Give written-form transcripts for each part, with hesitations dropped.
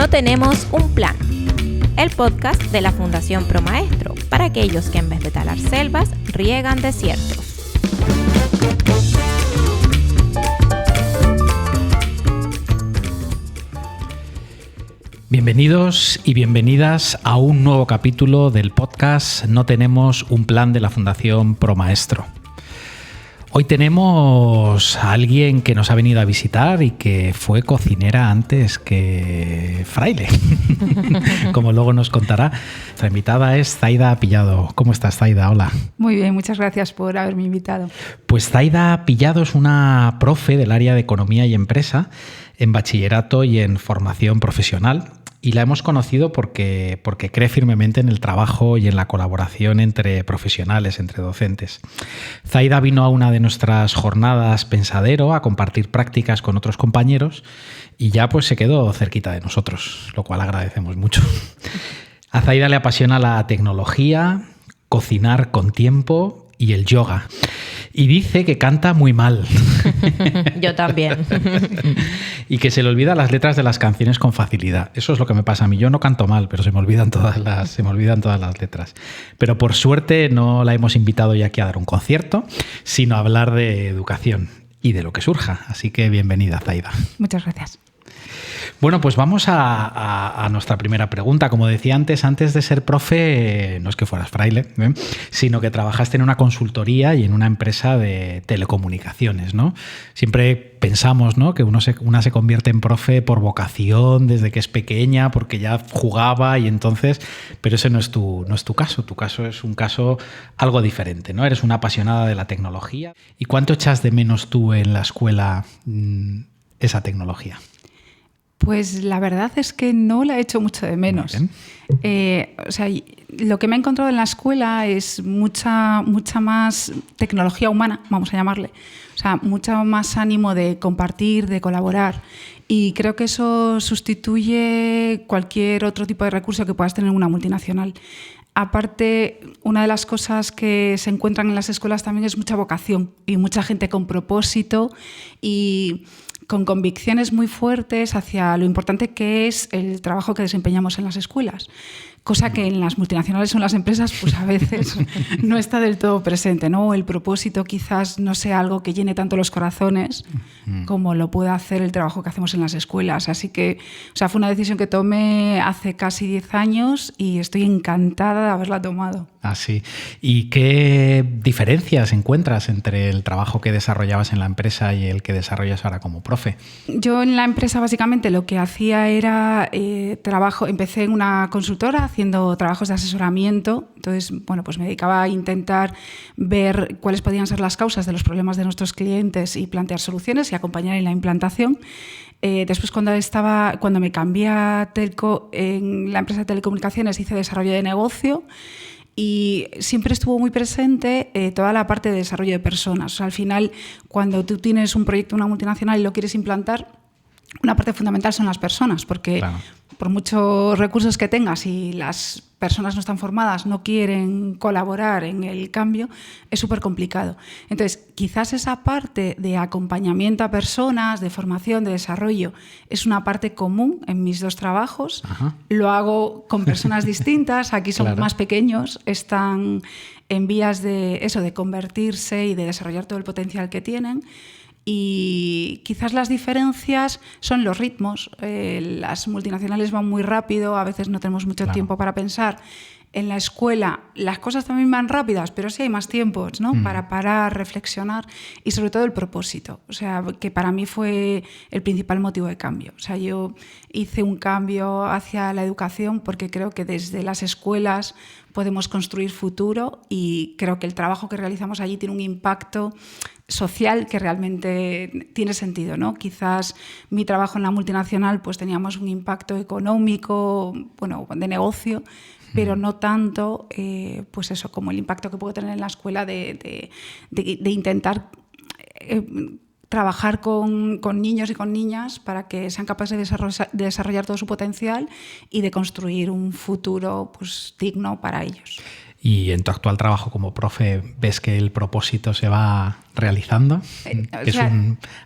No tenemos un plan. El podcast de la Fundación ProMaestro para aquellos que en vez de talar selvas, riegan desiertos. Bienvenidos y bienvenidas a un nuevo capítulo del podcast No tenemos un plan de la Fundación ProMaestro. Hoy tenemos a alguien que nos ha venido a visitar y que fue cocinera antes que fraile, como luego nos contará. Nuestra invitada es Zaida Pillado. ¿Cómo estás, Zaida? Hola. Muy bien, muchas gracias por haberme invitado. Pues Zaida Pillado es una profe del área de Economía y Empresa en bachillerato y en formación profesional. Y la hemos conocido porque cree firmemente en el trabajo y en la colaboración entre profesionales, entre docentes. Zaida vino a una de nuestras jornadas Pensadero a compartir prácticas con otros compañeros y ya pues se quedó cerquita de nosotros, lo cual agradecemos mucho. A Zaida le apasiona la tecnología, cocinar con tiempo y el yoga. Y dice que canta muy mal. Yo también. Y que se le olvidan las letras de las canciones con facilidad. Eso es lo que me pasa a mí. Yo no canto mal, pero se me olvidan todas las letras. Pero por suerte no la hemos invitado ya aquí a dar un concierto, sino a hablar de educación y de lo que surja. Así que bienvenida, Zaida. Muchas gracias. Bueno, pues vamos a nuestra primera pregunta. Como decía antes de ser profe, no es que fueras fraile, sino que trabajaste en una consultoría y en una empresa de telecomunicaciones, ¿no? Siempre pensamos, ¿no?, que una se convierte en profe por vocación desde que es pequeña, porque ya jugaba y entonces... Pero ese no es tu caso. Tu caso es un caso algo diferente, ¿no? Eres una apasionada de la tecnología. ¿Y cuánto echas de menos tú en la escuela esa tecnología? Pues la verdad es que no la he hecho mucho de menos. Lo que me he encontrado en la escuela es mucha más tecnología humana, vamos a llamarle. O sea, mucho más ánimo de compartir, de colaborar. Y creo que eso sustituye cualquier otro tipo de recurso que puedas tener en una multinacional. Aparte, una de las cosas que se encuentran en las escuelas también es mucha vocación y mucha gente con propósito y con convicciones muy fuertes hacia lo importante que es el trabajo que desempeñamos en las escuelas, cosa que en las multinacionales o en las empresas pues a veces no está del todo presente, ¿no? El propósito quizás no sea algo que llene tanto los corazones como lo puede hacer el trabajo que hacemos en las escuelas. Así que, fue una decisión que tomé hace casi 10 años y estoy encantada de haberla tomado. Ah, sí. ¿Y qué diferencias encuentras entre el trabajo que desarrollabas en la empresa y el que desarrollas ahora como profe? Yo en la empresa básicamente lo que hacía era empecé en una consultora haciendo trabajos de asesoramiento. Entonces, pues me dedicaba a intentar ver cuáles podían ser las causas de los problemas de nuestros clientes y plantear soluciones y acompañar en la implantación. Después, cuando me cambié a Telco, en la empresa de telecomunicaciones hice desarrollo de negocio. Y siempre estuvo muy presente toda la parte de desarrollo de personas. Al final, cuando tú tienes un proyecto en una multinacional y lo quieres implantar, una parte fundamental son las personas, porque claro, por muchos recursos que tengas y las personas no están formadas, no quieren colaborar en el cambio, es súper complicado. Entonces, quizás esa parte de acompañamiento a personas, de formación, de desarrollo, es una parte común en mis dos trabajos. Ajá. Lo hago con personas distintas, aquí son claro, más pequeños, están en vías de convertirse y de desarrollar todo el potencial que tienen. Y quizás las diferencias son los ritmos. Las multinacionales van muy rápido, a veces no tenemos mucho tiempo para pensar. En la escuela las cosas también van rápidas, pero sí hay más tiempos, ¿no? Para parar, reflexionar y sobre todo el propósito. Que para mí fue el principal motivo de cambio. Yo hice un cambio hacia la educación porque creo que desde las escuelas podemos construir futuro y creo que el trabajo que realizamos allí tiene un impacto social que realmente tiene sentido, ¿no? Quizás mi trabajo en la multinacional pues teníamos un impacto económico, de negocio, pero no tanto como el impacto que puedo tener en la escuela de intentar trabajar con niños y con niñas para que sean capaces de desarrollar todo su potencial y de construir un futuro digno para ellos. Y en tu actual trabajo como profe, ¿ves que el propósito se va realizando?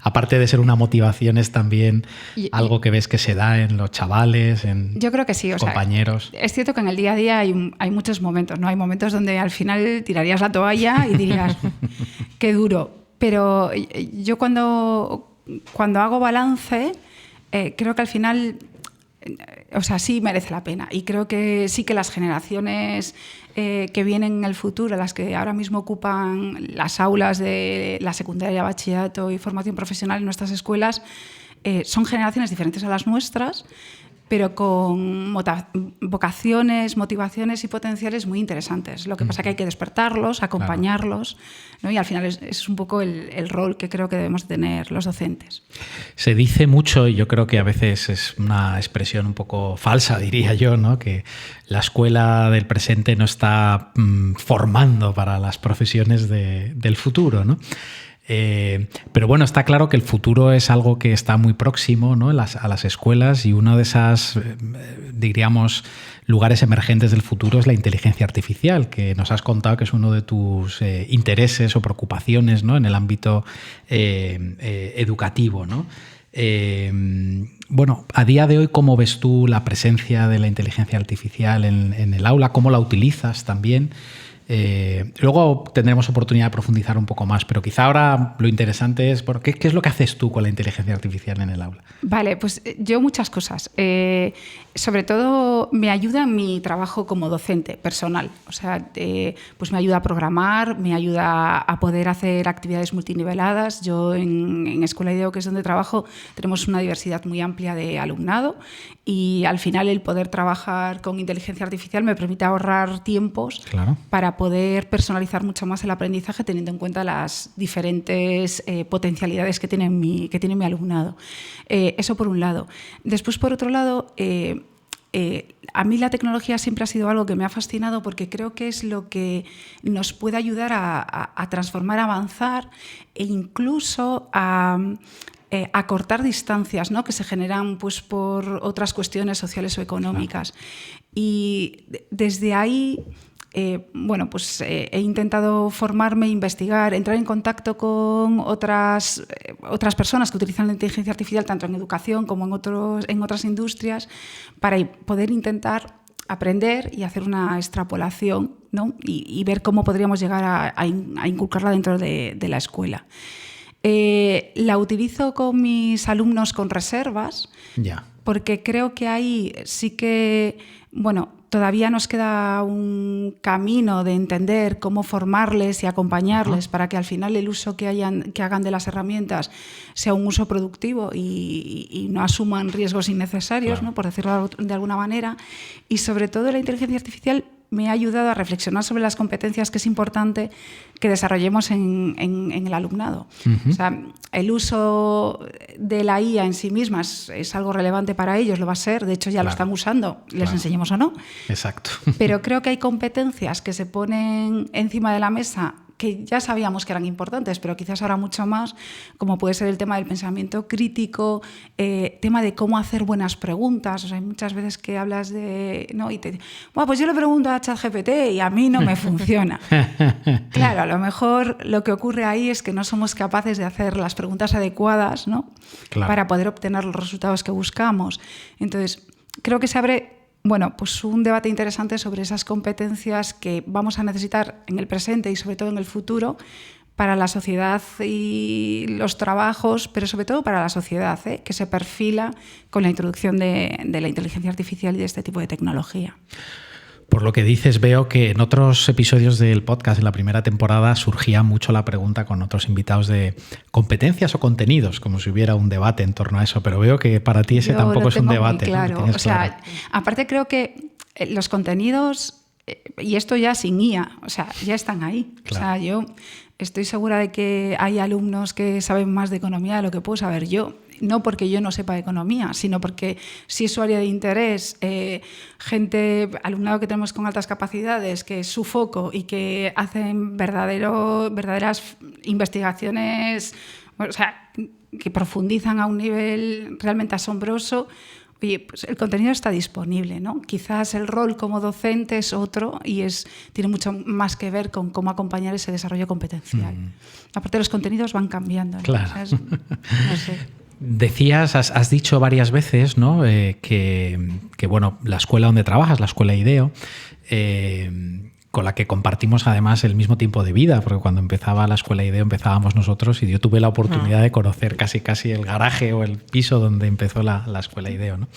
Aparte de ser una motivación, es también algo que ves que se da en los chavales, en yo creo que sí, compañeros. Es cierto que en el día a día hay muchos momentos, ¿no? Hay momentos donde al final tirarías la toalla y dirías, qué duro. Pero yo cuando hago balance, creo que al final, sí merece la pena. Y creo que sí que las generaciones que vienen en el futuro, las que ahora mismo ocupan las aulas de la secundaria, bachillerato y formación profesional en nuestras escuelas, son generaciones diferentes a las nuestras, pero con vocaciones, motivaciones y potenciales muy interesantes. Lo que pasa es que hay que despertarlos, acompañarlos, ¿no? Y al final es un poco el rol que creo que debemos tener los docentes. Se dice mucho, y yo creo que a veces es una expresión un poco falsa, diría yo, ¿no? Que la escuela del presente no está formando para las profesiones del futuro, ¿no? Pero bueno, está claro que el futuro es algo que está muy próximo, ¿no? a las escuelas, y uno de esos, diríamos, lugares emergentes del futuro es la inteligencia artificial, que nos has contado que es uno de tus intereses o preocupaciones, ¿no? En el ámbito educativo, ¿no? Bueno, a día de hoy, ¿cómo ves tú la presencia de la inteligencia artificial en el aula? ¿Cómo la utilizas también? Luego tendremos oportunidad de profundizar un poco más, pero quizá ahora lo interesante es ¿qué es lo que haces tú con la inteligencia artificial en el aula? Vale, pues yo muchas cosas. Sobre todo me ayuda en mi trabajo como docente personal. O sea, pues me ayuda a programar, me ayuda a poder hacer actividades multiniveladas. Yo en Escuela IDEO, que es donde trabajo, tenemos una diversidad muy amplia de alumnado, y al final el poder trabajar con inteligencia artificial me permite ahorrar tiempos para poder personalizar mucho más el aprendizaje, teniendo en cuenta las diferentes potencialidades que tiene mi alumnado. Eso por un lado. Después, por otro lado, a mí la tecnología siempre ha sido algo que me ha fascinado, porque creo que es lo que nos puede ayudar a transformar, a avanzar e incluso a acortar distancias, ¿no? Que se generan pues, por otras cuestiones sociales o económicas. Y desde ahí he intentado formarme, investigar, entrar en contacto con otras personas que utilizan la inteligencia artificial tanto en educación como en otras industrias, para poder intentar aprender y hacer una extrapolación, ¿no? y ver cómo podríamos llegar a inculcarla dentro de la escuela. La utilizo con mis alumnos con reservas, porque creo que ahí sí que, todavía nos queda un camino de entender cómo formarles y acompañarles para que al final el uso que hagan de las herramientas sea un uso productivo y no asuman riesgos innecesarios, ¿no? Por decirlo de alguna manera. Y sobre todo la inteligencia artificial me ha ayudado a reflexionar sobre las competencias que es importante que desarrollemos en el alumnado. O sea, el uso de la IA en sí misma es algo relevante para ellos, lo va a ser, de hecho ya lo están usando, les enseñemos o no. Exacto. Pero creo que hay competencias que se ponen encima de la mesa que ya sabíamos que eran importantes, pero quizás ahora mucho más, como puede ser el tema del pensamiento crítico, tema de cómo hacer buenas preguntas. O sea, hay muchas veces que hablas de... ¿no? Y te dicen, pues yo le pregunto a ChatGPT y a mí no me funciona. Claro, a lo mejor lo que ocurre ahí es que no somos capaces de hacer las preguntas adecuadas, ¿no? Para poder obtener los resultados que buscamos. Entonces, creo que se abre... pues un debate interesante sobre esas competencias que vamos a necesitar en el presente y sobre todo en el futuro para la sociedad y los trabajos, pero sobre todo para la sociedad, que se perfila con la introducción de la inteligencia artificial y de este tipo de tecnología. Por lo que dices, veo que en otros episodios del podcast, en la primera temporada, surgía mucho la pregunta con otros invitados de competencias o contenidos, como si hubiera un debate en torno a eso, pero veo que para ti ese tampoco es un debate. Claro, ¿no? Claro. Aparte creo que los contenidos, y esto ya sin IA, ya están ahí. Claro. Yo estoy segura de que hay alumnos que saben más de economía de lo que puedo saber yo. No porque yo no sepa de economía, sino porque si es su área de interés, alumnado que tenemos con altas capacidades, que es su foco y que hacen verdaderas investigaciones, que profundizan a un nivel realmente asombroso, oye, pues el contenido está disponible, ¿no? Quizás el rol como docente es otro y tiene mucho más que ver con cómo acompañar ese desarrollo competencial. Aparte, los contenidos van cambiando, ¿no? Claro. O sea, no sé. Decías, has dicho varias veces, ¿no? Que bueno, la escuela donde trabajas, la escuela IDEO, con la que compartimos además el mismo tiempo de vida, porque cuando empezaba la escuela IDEO empezábamos nosotros y yo tuve la oportunidad de conocer casi el garaje o el piso donde empezó la escuela IDEO, ¿no?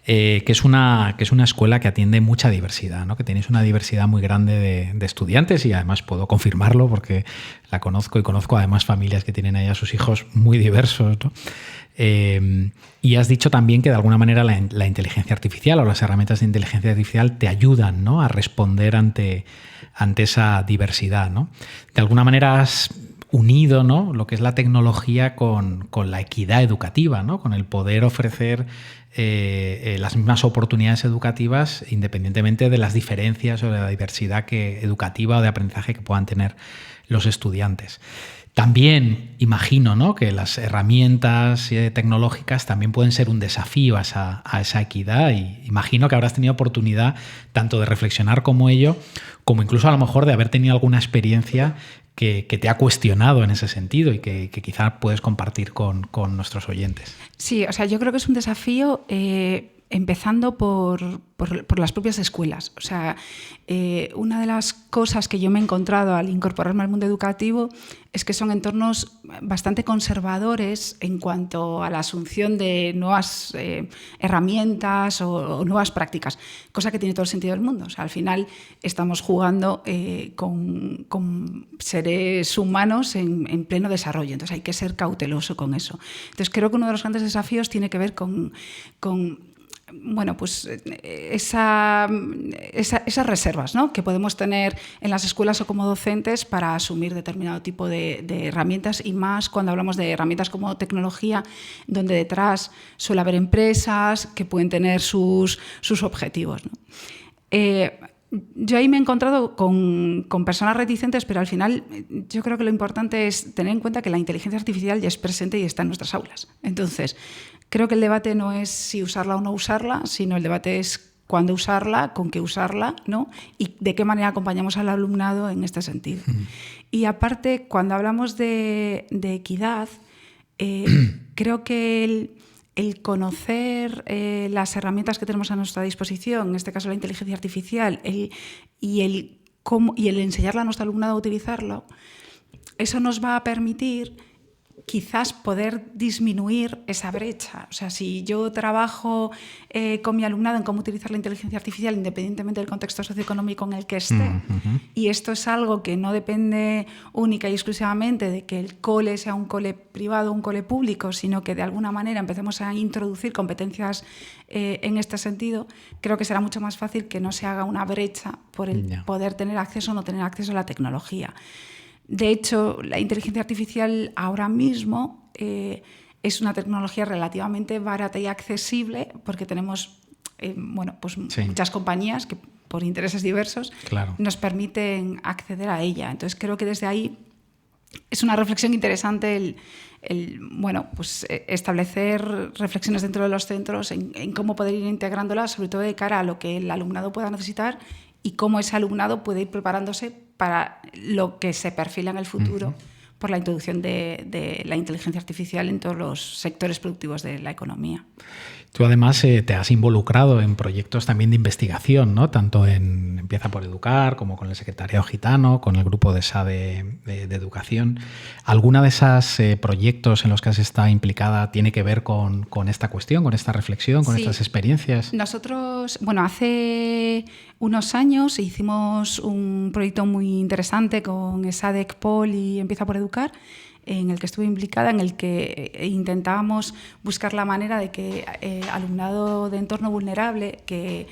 Que es una escuela que atiende mucha diversidad, ¿no? Que tenéis una diversidad muy grande de estudiantes y además puedo confirmarlo porque la conozco y conozco además familias que tienen ahí a sus hijos muy diversos, ¿no? Y has dicho también que de alguna manera la inteligencia artificial o las herramientas de inteligencia artificial te ayudan, ¿no? A responder ante esa diversidad, ¿no? De alguna manera has unido, ¿no? Lo que es la tecnología con la equidad educativa, ¿no? Con el poder ofrecer las mismas oportunidades educativas independientemente de las diferencias o de la diversidad educativa o de aprendizaje que puedan tener los estudiantes. También imagino, ¿no? Que las herramientas tecnológicas también pueden ser un desafío a esa equidad y imagino que habrás tenido oportunidad tanto de reflexionar como ello, como incluso a lo mejor de haber tenido alguna experiencia que te ha cuestionado en ese sentido y que quizá puedes compartir con nuestros oyentes. Sí, o sea, yo creo que es un desafío empezando por las propias escuelas. O sea, una de las cosas que yo me he encontrado al incorporarme al mundo educativo es que son entornos bastante conservadores en cuanto a la asunción de nuevas herramientas o nuevas prácticas, cosa que tiene todo el sentido del mundo. O sea, al final estamos jugando con seres humanos en pleno desarrollo, entonces hay que ser cauteloso con eso. Entonces creo que uno de los grandes desafíos tiene que ver con bueno, pues esas reservas, ¿no? Que podemos tener en las escuelas o como docentes para asumir determinado tipo de herramientas y más cuando hablamos de herramientas como tecnología, donde detrás suele haber empresas que pueden tener sus objetivos, ¿no? Yo ahí me he encontrado con personas reticentes, pero al final yo creo que lo importante es tener en cuenta que la inteligencia artificial ya es presente y está en nuestras aulas. Entonces, creo que el debate no es si usarla o no usarla, sino el debate es cuándo usarla, con qué usarla, ¿no? Y de qué manera acompañamos al alumnado en este sentido. Y aparte, cuando hablamos de equidad, creo que el conocer las herramientas que tenemos a nuestra disposición, en este caso la inteligencia artificial, y el enseñarle a nuestro alumnado a utilizarlo, eso nos va a permitir quizás poder disminuir esa brecha. O sea, si yo trabajo con mi alumnado en cómo utilizar la inteligencia artificial independientemente del contexto socioeconómico en el que esté, y esto es algo que no depende única y exclusivamente de que el cole sea un cole privado o un cole público, sino que de alguna manera empecemos a introducir competencias en este sentido, creo que será mucho más fácil que no se haga una brecha por el poder tener acceso o no tener acceso a la tecnología. De hecho, la inteligencia artificial ahora mismo es una tecnología relativamente barata y accesible porque tenemos muchas compañías que por intereses diversos nos permiten acceder a ella. Entonces creo que desde ahí es una reflexión interesante establecer reflexiones dentro de los centros en cómo poder ir integrándolas, sobre todo de cara a lo que el alumnado pueda necesitar y cómo ese alumnado puede ir preparándose para lo que se perfila en el futuro por la introducción de la inteligencia artificial en todos los sectores productivos de la economía. Tú además te has involucrado en proyectos también de investigación, ¿no? Tanto en Empieza por Educar como con el Secretariado Gitano, con el grupo de SADE de Educación. ¿Alguna de esos proyectos en los que has estado implicada tiene que ver con esta cuestión, con esta reflexión, con estas experiencias? Nosotros, hace unos años hicimos un proyecto muy interesante con SADE, ECPOL y Empieza por Educar, en el que estuve implicada, en el que intentábamos buscar la manera de que alumnado de entorno vulnerable que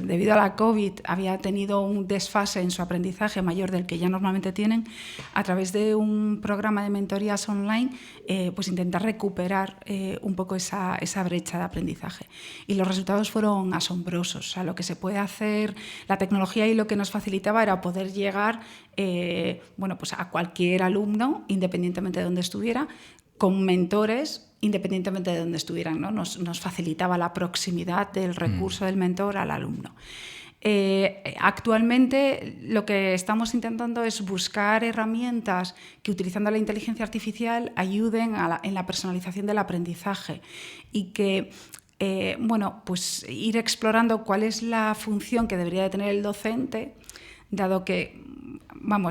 debido a la COVID había tenido un desfase en su aprendizaje mayor del que ya normalmente tienen, a través de un programa de mentorías online, intentar recuperar un poco esa brecha de aprendizaje. Y los resultados fueron asombrosos. O sea, lo que se puede hacer, la tecnología y lo que nos facilitaba era poder llegar a cualquier alumno, independientemente de dónde estuviera, con mentores independientemente de dónde estuvieran, ¿no? Nos facilitaba la proximidad del recurso del mentor al alumno. Actualmente lo que estamos intentando es buscar herramientas que, utilizando la inteligencia artificial, ayuden en la personalización del aprendizaje y que pues ir explorando cuál es la función que debería de tener el docente, dado que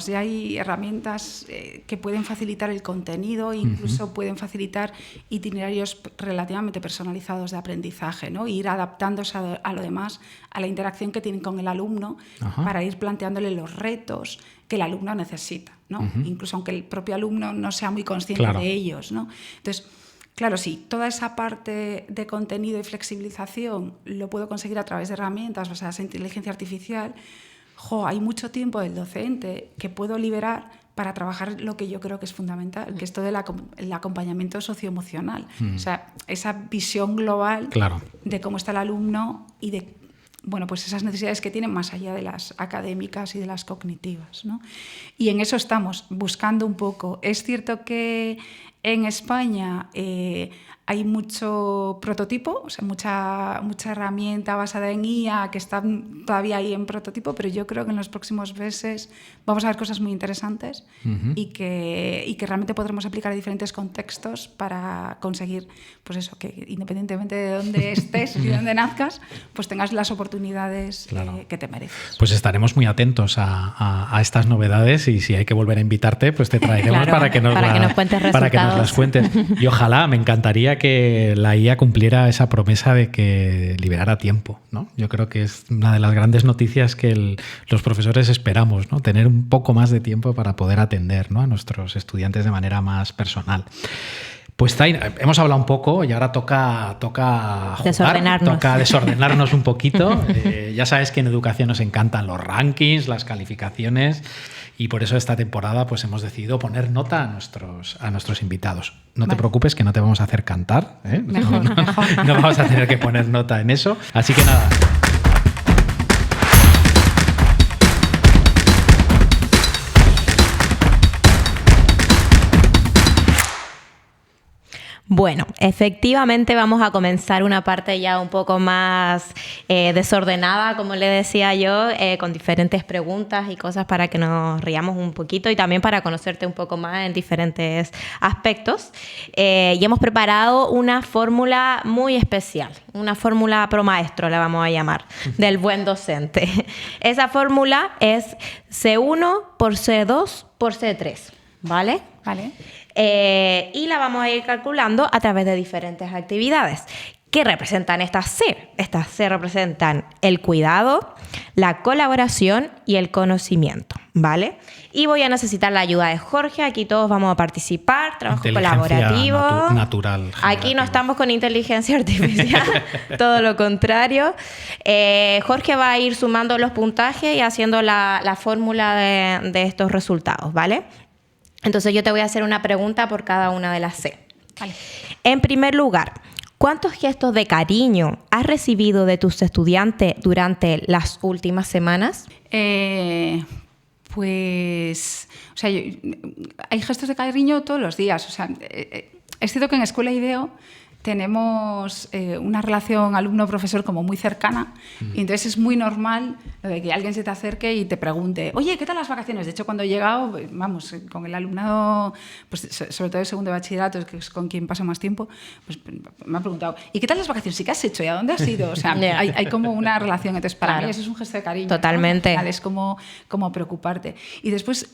ya hay herramientas que pueden facilitar el contenido, incluso pueden facilitar itinerarios relativamente personalizados de aprendizaje, ¿no? Ir adaptándose a lo demás, a la interacción que tienen con el alumno, para ir planteándole los retos que el alumno necesita, ¿no? Incluso aunque el propio alumno no sea muy consciente de ellos, ¿no? Entonces, claro, sí, toda esa parte de contenido y flexibilización lo puedo conseguir a través de herramientas basadas en inteligencia artificial. Hay mucho tiempo del docente que puedo liberar para trabajar lo que yo creo que es fundamental, que es todo el acompañamiento socioemocional. O sea, esa visión global de cómo está el alumno y de pues esas necesidades que tienen más allá de las académicas y de las cognitivas, ¿no? Y en eso estamos, buscando un poco. Es cierto que en España hay mucho prototipo, o sea, mucha herramienta basada en IA que está todavía ahí en prototipo, pero yo creo que en los próximos meses vamos a ver cosas muy interesantes y que realmente podremos aplicar a diferentes contextos para conseguir, pues eso, que independientemente de dónde estés y de dónde nazcas, pues tengas las oportunidades que te mereces. Pues estaremos muy atentos a estas novedades, y si hay que volver a invitarte, pues te traeremos para que nos cuentes resultados. Para que nos las cuentes. Y ojalá, me encantaría que la IA cumpliera esa promesa de que liberara tiempo, ¿no? Yo creo que es una de las grandes noticias que los profesores esperamos, ¿no? Tener un poco más de tiempo para poder atender, ¿no?, a nuestros estudiantes de manera más personal. Pues hemos hablado un poco y ahora toca jugar, toca desordenarnos un poquito. Ya sabes que en educación nos encantan los rankings, las calificaciones, y por eso esta temporada pues hemos decidido poner nota a nuestros invitados. No te preocupes, que no te vamos a hacer cantar, ¿eh? Mejor. No vamos a tener que poner nota en eso. Así que nada. Bueno, efectivamente vamos a comenzar una parte ya un poco más desordenada, como le decía yo, con diferentes preguntas y cosas para que nos riamos un poquito y también para conocerte un poco más en diferentes aspectos. Y hemos preparado una fórmula muy especial, una fórmula ProMaestro la vamos a llamar, del buen docente. Esa fórmula es C1 por C2 por C3, ¿vale? Vale. Y la vamos a ir calculando a través de diferentes actividades. ¿Qué representan estas C? Estas C representan el cuidado, la colaboración y el conocimiento, ¿vale? Y voy a necesitar la ayuda de Jorge. Aquí todos vamos a participar, trabajo colaborativo. Natural. Aquí no estamos con inteligencia artificial, todo lo contrario. Jorge va a ir sumando los puntajes y haciendo la fórmula de estos resultados, ¿vale? Entonces yo te voy a hacer una pregunta por cada una de las C. Vale. En primer lugar, ¿cuántos gestos de cariño has recibido de tus estudiantes durante las últimas semanas? Hay gestos de cariño todos los días. O sea, es cierto que en Escuela IDEO tenemos una relación alumno-profesor como muy cercana, y entonces es muy normal lo de que alguien se te acerque y te pregunte, oye, ¿qué tal las vacaciones? De hecho, cuando he llegado, con el alumnado, pues, sobre todo de segundo de bachillerato, que es con quien paso más tiempo, pues me han preguntado, ¿y qué tal las vacaciones? ¿Y qué has hecho? ¿Y a dónde has ido? O sea, hay como una relación. Entonces, para mí eso es un gesto de cariño. Totalmente. ¿no? Es como preocuparte. Y después...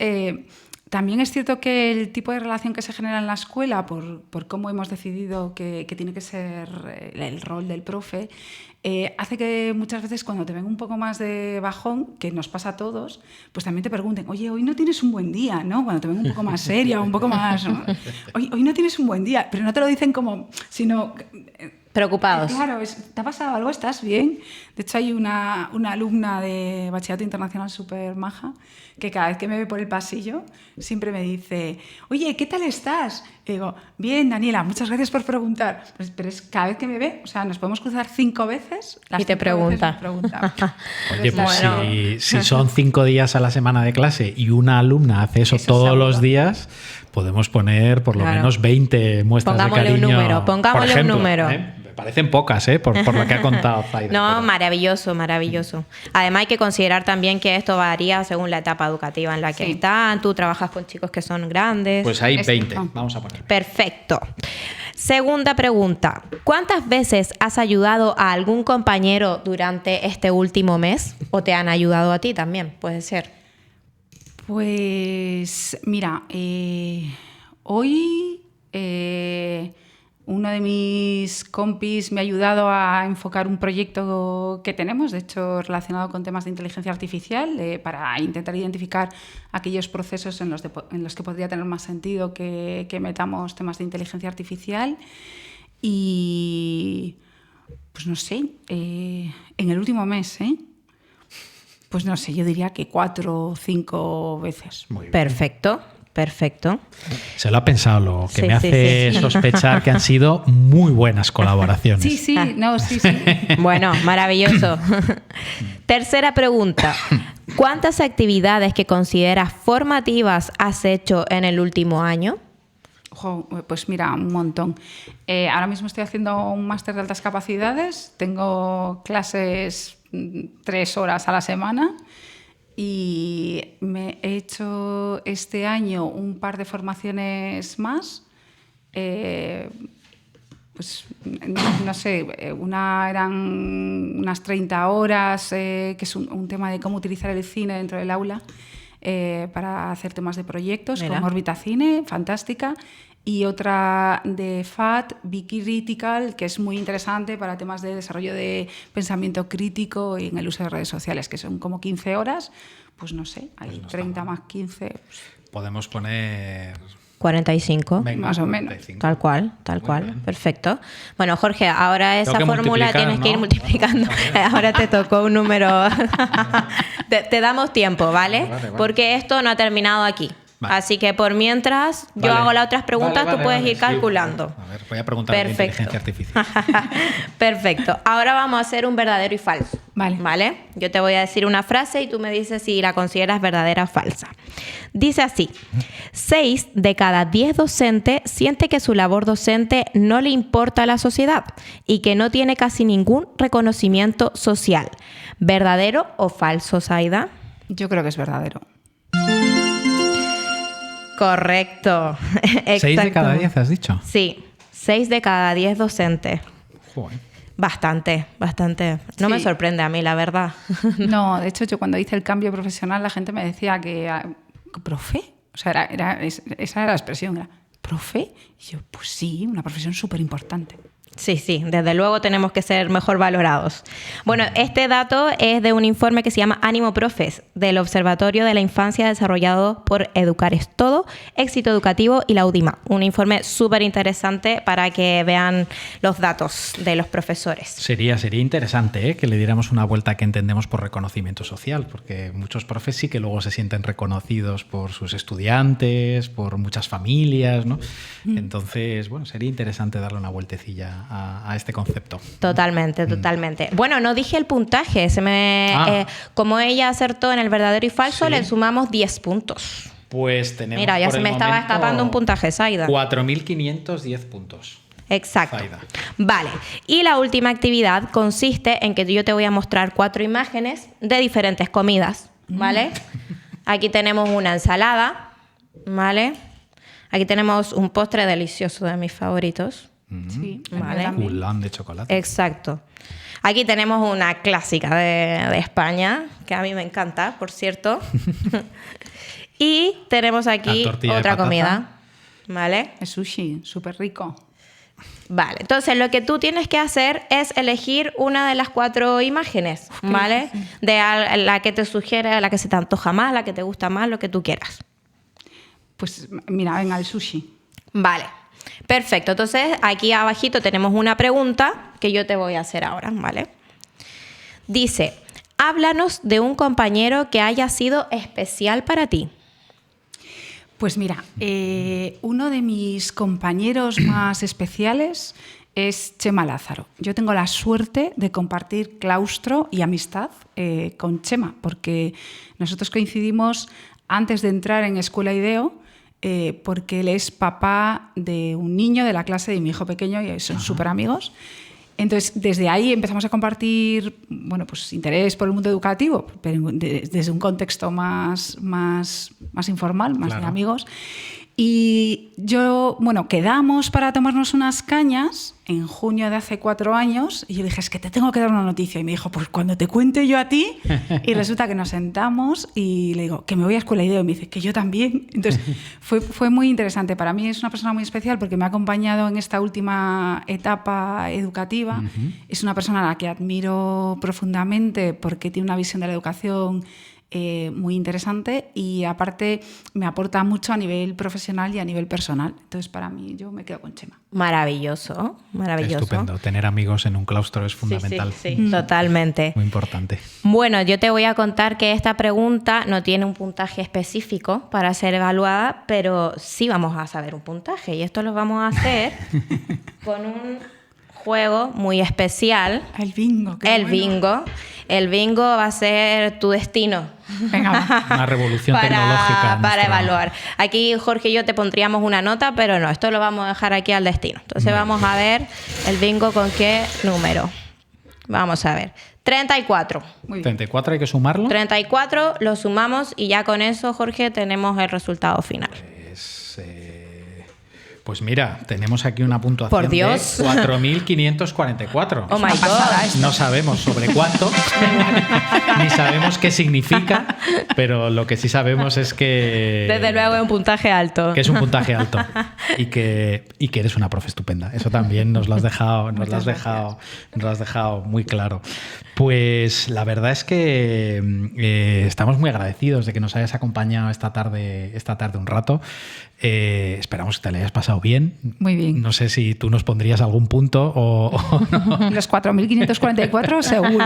también es cierto que el tipo de relación que se genera en la escuela, por cómo hemos decidido que tiene que ser el rol del profe, hace que muchas veces cuando te ven un poco más de bajón, que nos pasa a todos, pues también te pregunten, oye, hoy no tienes un buen día, ¿no? Cuando te ven un poco más seria, un poco más... ¿no? Hoy no tienes un buen día, pero no te lo dicen como... sino preocupados. Claro, ¿te ha pasado algo? ¿Estás bien? De hecho, hay una alumna de Bachillerato Internacional súper maja que cada vez que me ve por el pasillo siempre me dice, oye, ¿qué tal estás? Y digo, bien, Daniela, muchas gracias por preguntar. Pero es cada vez que me ve, o sea, nos podemos cruzar 5 veces. Y te pregunta. Oye, pues si son 5 días a la semana de clase y una alumna hace eso todos los días, podemos poner por lo menos 20 muestras de cariño. Pongámosle un número. Me parecen pocas, por lo que ha contado Zaida. No, pero... maravilloso. Además hay que considerar también que esto varía según la etapa educativa en la que están. Tú trabajas con chicos que son grandes. Pues hay 20, vamos a poner. Perfecto. Segunda pregunta. ¿Cuántas veces has ayudado a algún compañero durante este último mes? ¿O te han ayudado a ti también? Puede ser. Pues mira, hoy uno de mis compis me ha ayudado a enfocar un proyecto que tenemos, de hecho relacionado con temas de inteligencia artificial, para intentar identificar aquellos procesos en los que podría tener más sentido que metamos temas de inteligencia artificial. Y pues no sé, en el último mes, pues no sé, yo diría que 4 o 5 veces. Muy bien. Perfecto. Se lo ha pensado, lo que me hace sospechar que han sido muy buenas colaboraciones. Sí. Bueno, maravilloso. Tercera pregunta. ¿Cuántas actividades que consideras formativas has hecho en el último año? Pues mira, un montón. Ahora mismo estoy haciendo un máster de altas capacidades. Tengo clases 3 horas a la semana. Y me he hecho este año un par de formaciones más. Pues no sé, una eran unas 30 horas, que es un tema de cómo utilizar el cine dentro del aula para hacer temas de proyectos. Mira. Con Órbita Cine, fantástica. Y otra de FAT, Be Critical, que es muy interesante para temas de desarrollo de pensamiento crítico y en el uso de redes sociales, que son como 15 horas. Pues no sé, hay pues no 30 más 15. Pues... Podemos poner... 45. Venga, más o 45. Tal cual. Bien. Perfecto. Bueno, Jorge, ahora esa fórmula tienes que ir multiplicando. Ahora te tocó un número. te damos tiempo, ¿vale? Porque esto no ha terminado aquí. Vale. Así que por mientras yo hago las otras preguntas, tú puedes ir calculando. A ver, voy a preguntar de inteligencia artificial. Perfecto. Ahora vamos a hacer un verdadero y falso. Vale. Yo te voy a decir una frase y tú me dices si la consideras verdadera o falsa. Dice así: 6 de cada 10 docentes siente que su labor docente no le importa a la sociedad y que no tiene casi ningún reconocimiento social. ¿Verdadero o falso, Zaida? Yo creo que es verdadero. Correcto. 6 de cada 10 has dicho. Sí, 6 de cada 10 docentes. Joder. Bastante. No me sorprende a mí, la verdad. No, de hecho, yo cuando hice el cambio profesional, la gente me decía que... ¿Profe? O sea, esa era la expresión. ¿Profe? Y yo, pues sí, una profesión súper importante. Sí, desde luego tenemos que ser mejor valorados. Bueno, este dato es de un informe que se llama Ánimo Profes, del Observatorio de la Infancia desarrollado por Educar es Todo, Éxito Educativo y la UDIMA. Un informe súper interesante para que vean los datos de los profesores. Sería interesante que le diéramos una vuelta que entendemos por reconocimiento social, porque muchos profes sí que luego se sienten reconocidos por sus estudiantes, por muchas familias, ¿no? Entonces, bueno, sería interesante darle una vueltecilla a este concepto. Totalmente. Bueno, no dije el puntaje. Como ella acertó en el verdadero y falso, le sumamos 10 puntos. Pues tenemos. Mira, ya se me estaba escapando un puntaje, Zaida. 4.510 puntos. Exacto. Zaida. Vale. Y la última actividad consiste en que yo te voy a mostrar 4 imágenes de diferentes comidas, ¿vale? Aquí tenemos una ensalada, ¿vale? Aquí tenemos un postre delicioso de mis favoritos. Sí, vale. Culán de chocolate. Exacto. Aquí tenemos una clásica de España, que a mí me encanta, por cierto. Y tenemos aquí otra comida. ¿Vale? Es sushi, súper rico. Vale, entonces lo que tú tienes que hacer es elegir una de las 4 imágenes, ¿vale? Sí. De la que te sugiere, la que se te antoja más, la que te gusta más, lo que tú quieras. Pues mira, venga, el sushi. Vale. Perfecto, entonces aquí abajito tenemos una pregunta que yo te voy a hacer ahora, ¿vale? Dice, háblanos de un compañero que haya sido especial para ti. Pues mira, uno de mis compañeros más especiales es Chema Lázaro. Yo tengo la suerte de compartir claustro y amistad con Chema, porque nosotros coincidimos antes de entrar en Escuela IDEO, porque él es papá de un niño de la clase de mi hijo pequeño y son súper amigos. Entonces, desde ahí empezamos a compartir pues, interés por el mundo educativo, pero desde un contexto más informal, más de amigos. Y quedamos para tomarnos unas cañas en junio de hace 4 años y yo dije, es que te tengo que dar una noticia. Y me dijo, pues cuando te cuente yo a ti. Y resulta que nos sentamos y le digo, que me voy a Escuela IDEO. Y me dice, que yo también. Entonces fue muy interesante. Para mí es una persona muy especial porque me ha acompañado en esta última etapa educativa. Uh-huh. Es una persona a la que admiro profundamente porque tiene una visión de la educación muy interesante y aparte me aporta mucho a nivel profesional y a nivel personal. Entonces, para mí, yo me quedo con Chema. Maravilloso. Estupendo. Tener amigos en un claustro es fundamental. Sí, totalmente. Muy importante. Bueno, yo te voy a contar que esta pregunta no tiene un puntaje específico para ser evaluada, pero sí vamos a saber un puntaje y esto lo vamos a hacer con un juego muy especial. El bingo. Bingo. El bingo va a ser tu destino. Venga, una revolución tecnológica. Para evaluar. Aquí Jorge y yo te pondríamos una nota, pero no, esto lo vamos a dejar aquí al destino. Entonces vamos a ver el bingo con qué número. Vamos a ver. 34. Muy bien. 34 hay que sumarlo. 34 lo sumamos y ya con eso, Jorge, tenemos el resultado final. Pues mira, tenemos aquí una puntuación Por Dios. de 4.544. Oh my God. No sabemos sobre cuánto, ni sabemos qué significa, pero lo que sí sabemos es que... Desde luego es un puntaje alto. Que es un puntaje alto y que eres una profe estupenda. Eso también nos lo has dejado muy claro. Pues la verdad es que estamos muy agradecidos de que nos hayas acompañado esta tarde un rato. Esperamos que te lo hayas pasado bien. Muy bien. No sé si tú nos pondrías algún punto o no. Los 4.544 seguro.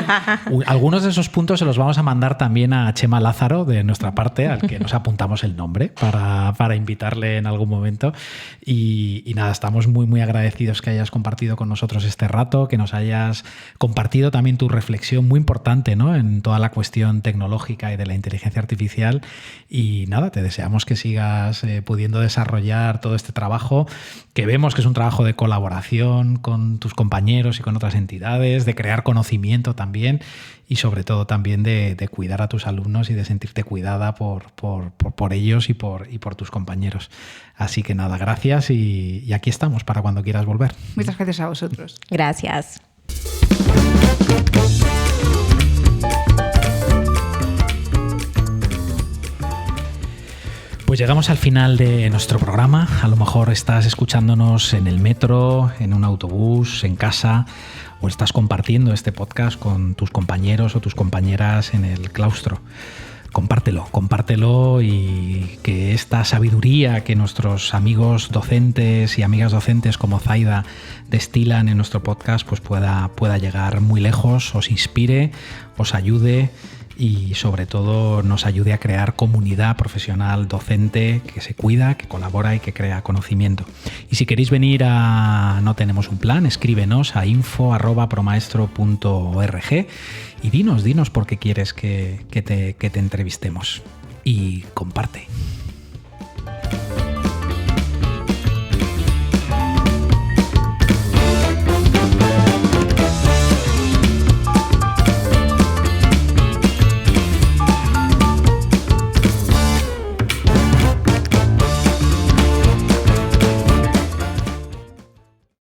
Algunos de esos puntos se los vamos a mandar también a Chema Lázaro de nuestra parte, al que nos apuntamos el nombre para invitarle en algún momento. Y nada, estamos muy, muy agradecidos que hayas compartido con nosotros este rato, que nos hayas compartido también tu reflexión muy importante, ¿no?, en toda la cuestión tecnológica y de la inteligencia artificial. Y nada, te deseamos que sigas pudiendo desarrollar todo este trabajo, que vemos que es un trabajo de colaboración con tus compañeros y con otras entidades, de crear conocimiento también y sobre todo también de cuidar a tus alumnos y de sentirte cuidada por ellos y por tus compañeros. Así que nada, gracias y aquí estamos para cuando quieras volver. Muchas gracias a vosotros. Gracias. Pues llegamos al final de nuestro programa. A lo mejor estás escuchándonos en el metro, en un autobús, en casa, o estás compartiendo este podcast con tus compañeros o tus compañeras en el claustro. Compártelo y que esta sabiduría que nuestros amigos docentes y amigas docentes como Zaida destilan en nuestro podcast pues pueda llegar muy lejos, os inspire, os ayude y sobre todo nos ayude a crear comunidad profesional docente que se cuida, que colabora y que crea conocimiento. Y si queréis venir a No Tenemos un Plan, escríbenos a info@promaestro.org y dinos por qué quieres que te entrevistemos. Y comparte.